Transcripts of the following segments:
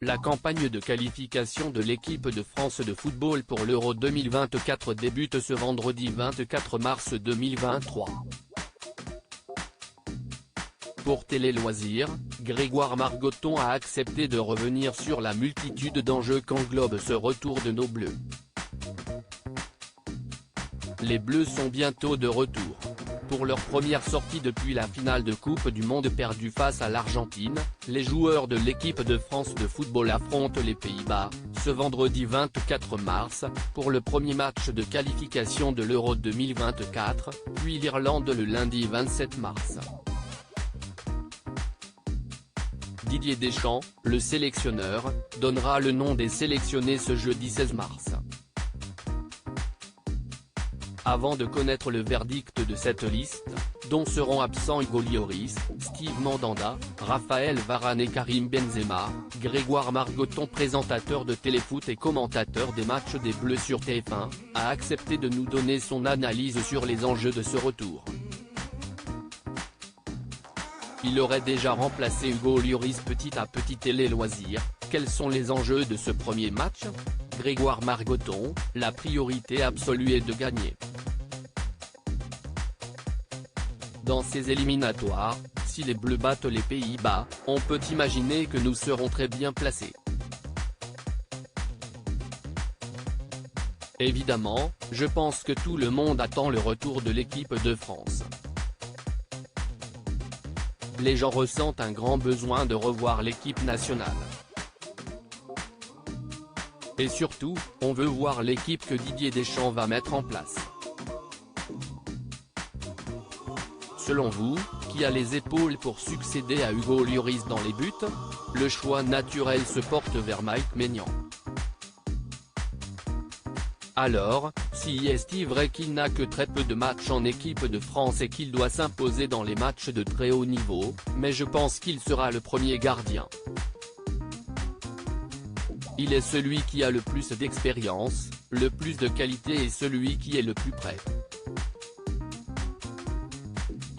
La campagne de qualification de l'équipe de France de football pour l'Euro 2024 débute ce vendredi 24 mars 2023. Pour Télé Loisirs, Grégoire Margoton a accepté de revenir sur la multitude d'enjeux qu'englobe ce retour de nos Bleus. Les Bleus sont bientôt de retour. Pour leur première sortie depuis la finale de Coupe du Monde perdue face à l'Argentine, les joueurs de l'équipe de France de football affrontent les Pays-Bas, ce vendredi 24 mars, pour le premier match de qualification de l'Euro 2024, puis l'Irlande le lundi 27 mars. Didier Deschamps, le sélectionneur, donnera le nom des sélectionnés ce jeudi 16 mars. Avant de connaître le verdict de cette liste, dont seront absents Hugo Lloris, Steve Mandanda, Raphaël Varane et Karim Benzema, Grégoire Margoton, présentateur de téléfoot et commentateur des matchs des Bleus sur TF1, a accepté de nous donner son analyse sur les enjeux de ce retour. Il aurait déjà remplacé Hugo Lloris petit à petit. Télé Loisirs, quels sont les enjeux de ce premier match ? Grégoire Margoton, la priorité absolue est de gagner. Dans ces éliminatoires, si les Bleus battent les Pays-Bas, on peut imaginer que nous serons très bien placés. Évidemment, je pense que tout le monde attend le retour de l'équipe de France. Les gens ressentent un grand besoin de revoir l'équipe nationale. Et surtout, on veut voir l'équipe que Didier Deschamps va mettre en place. Selon vous, qui a les épaules pour succéder à Hugo Lloris dans les buts ? Le choix naturel se porte vers Mike Maignan. Alors, si est-il vrai qu'il n'a que très peu de matchs en équipe de France et qu'il doit s'imposer dans les matchs de très haut niveau, mais je pense qu'il sera le premier gardien. Il est celui qui a le plus d'expérience, le plus de qualité et celui qui est le plus prêt.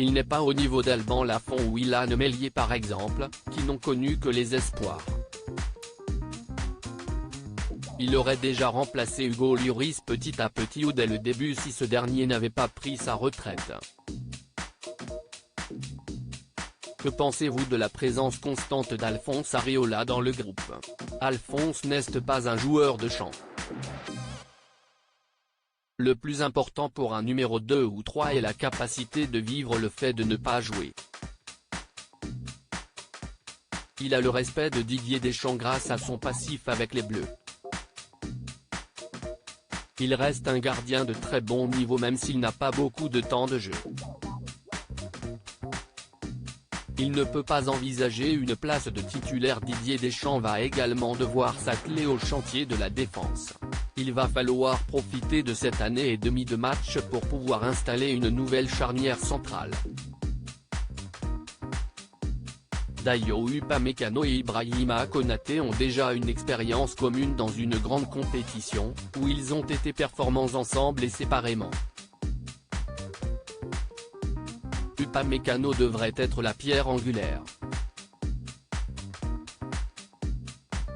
Il n'est pas au niveau d'Alban Lafont ou Ilan Meslier par exemple, qui n'ont connu que les espoirs. Il aurait déjà remplacé Hugo Lloris petit à petit ou dès le début si ce dernier n'avait pas pris sa retraite. Que pensez-vous de la présence constante d'Alphonse Areola dans le groupe ? Alphonse n'est pas un joueur de champ. Le plus important pour un numéro 2 ou 3 est la capacité de vivre le fait de ne pas jouer. Il a le respect de Didier Deschamps grâce à son passif avec les Bleus. Il reste un gardien de très bon niveau même s'il n'a pas beaucoup de temps de jeu. Il ne peut pas envisager une place de titulaire. Didier Deschamps va également devoir s'atteler au chantier de la défense. Il va falloir profiter de cette année et demie de match pour pouvoir installer une nouvelle charnière centrale. Dayot Upamecano et Ibrahima Konaté ont déjà une expérience commune dans une grande compétition, où ils ont été performants ensemble et séparément. Upamecano devrait être la pierre angulaire.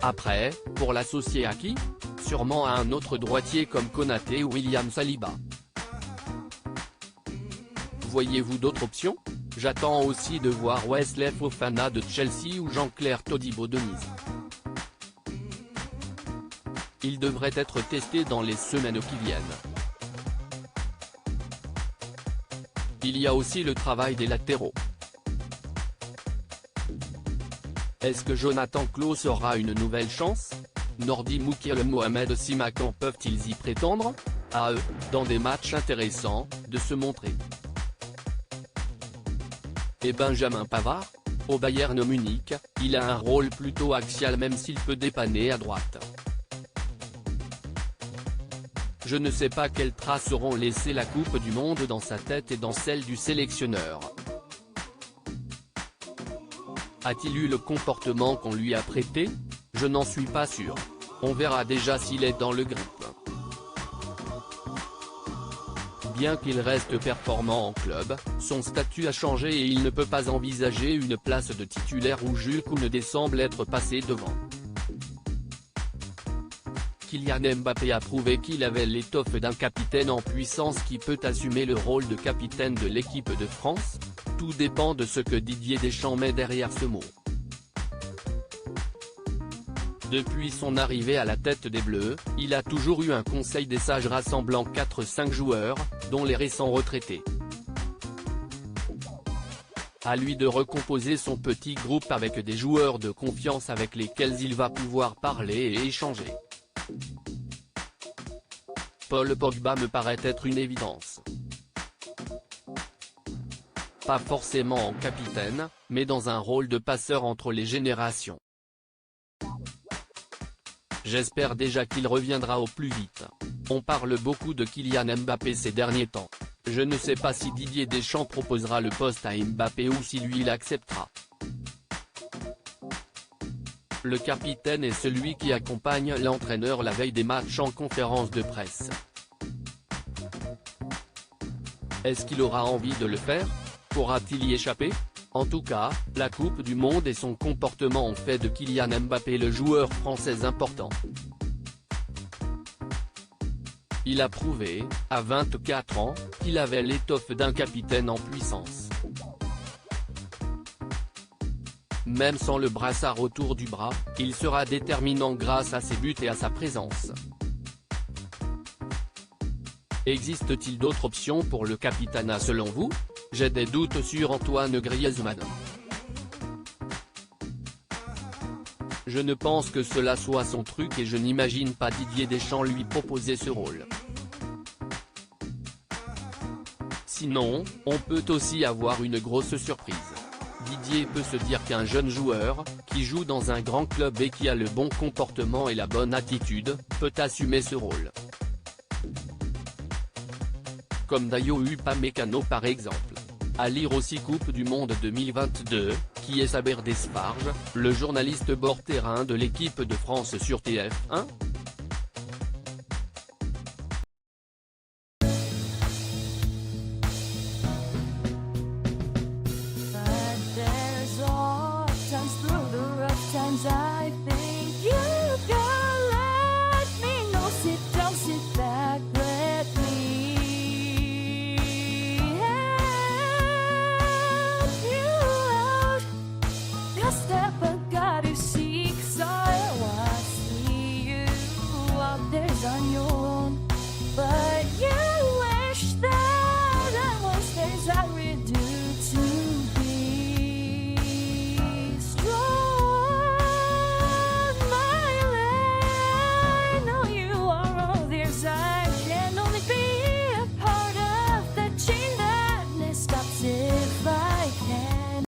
Après, pour l'associer à qui ? Sûrement à un autre droitier comme Konaté ou William Saliba. Voyez-vous d'autres options ? J'attends aussi de voir Wesley Fofana de Chelsea ou Jean-Claire Todibo de Nice. Il devrait être testé dans les semaines qui viennent. Il y a aussi le travail des latéraux. Est-ce que Jonathan Klaus aura une nouvelle chance ? Nordi Moukir et Mohamed Simakan peuvent-ils y prétendre ? À eux, dans des matchs intéressants, de se montrer. Et Benjamin Pavard ? Au Bayern Munich, il a un rôle plutôt axial même s'il peut dépanner à droite. Je ne sais pas quelles traces auront laissé la Coupe du Monde dans sa tête et dans celle du sélectionneur. A-t-il eu le comportement qu'on lui a prêté ? Je n'en suis pas sûr. On verra déjà s'il est dans le groupe. Bien qu'il reste performant en club, son statut a changé et il ne peut pas envisager une place de titulaire où Jules Koundé semble être passé devant. Kylian Mbappé a prouvé qu'il avait l'étoffe d'un capitaine en puissance qui peut assumer le rôle de capitaine de l'équipe de France. Tout dépend de ce que Didier Deschamps met derrière ce mot. Depuis son arrivée à la tête des Bleus, il a toujours eu un conseil des sages rassemblant 4-5 joueurs, dont les récents retraités. À lui de recomposer son petit groupe avec des joueurs de confiance avec lesquels il va pouvoir parler et échanger. Paul Pogba me paraît être une évidence. Pas forcément en capitaine, mais dans un rôle de passeur entre les générations. J'espère déjà qu'il reviendra au plus vite. On parle beaucoup de Kylian Mbappé ces derniers temps. Je ne sais pas si Didier Deschamps proposera le poste à Mbappé ou si lui l'acceptera. Le capitaine est celui qui accompagne l'entraîneur la veille des matchs en conférence de presse. Est-ce qu'il aura envie de le faire? Pourra-t-il y échapper? En tout cas, la Coupe du Monde et son comportement ont fait de Kylian Mbappé le joueur français important. Il a prouvé, à 24 ans, qu'il avait l'étoffe d'un capitaine en puissance. Même sans le brassard autour du bras, il sera déterminant grâce à ses buts et à sa présence. Existe-t-il d'autres options pour le capitanat selon vous? J'ai des doutes sur Antoine Griezmann. Je ne pense que cela soit son truc et je n'imagine pas Didier Deschamps lui proposer ce rôle. Sinon, on peut aussi avoir une grosse surprise. Didier peut se dire qu'un jeune joueur, qui joue dans un grand club et qui a le bon comportement et la bonne attitude, peut assumer ce rôle. Comme Dayo Upamecano par exemple. À lire aussi Coupe du Monde 2022, qui est Saber Desparges, le journaliste bord terrain de l'équipe de France sur TF1.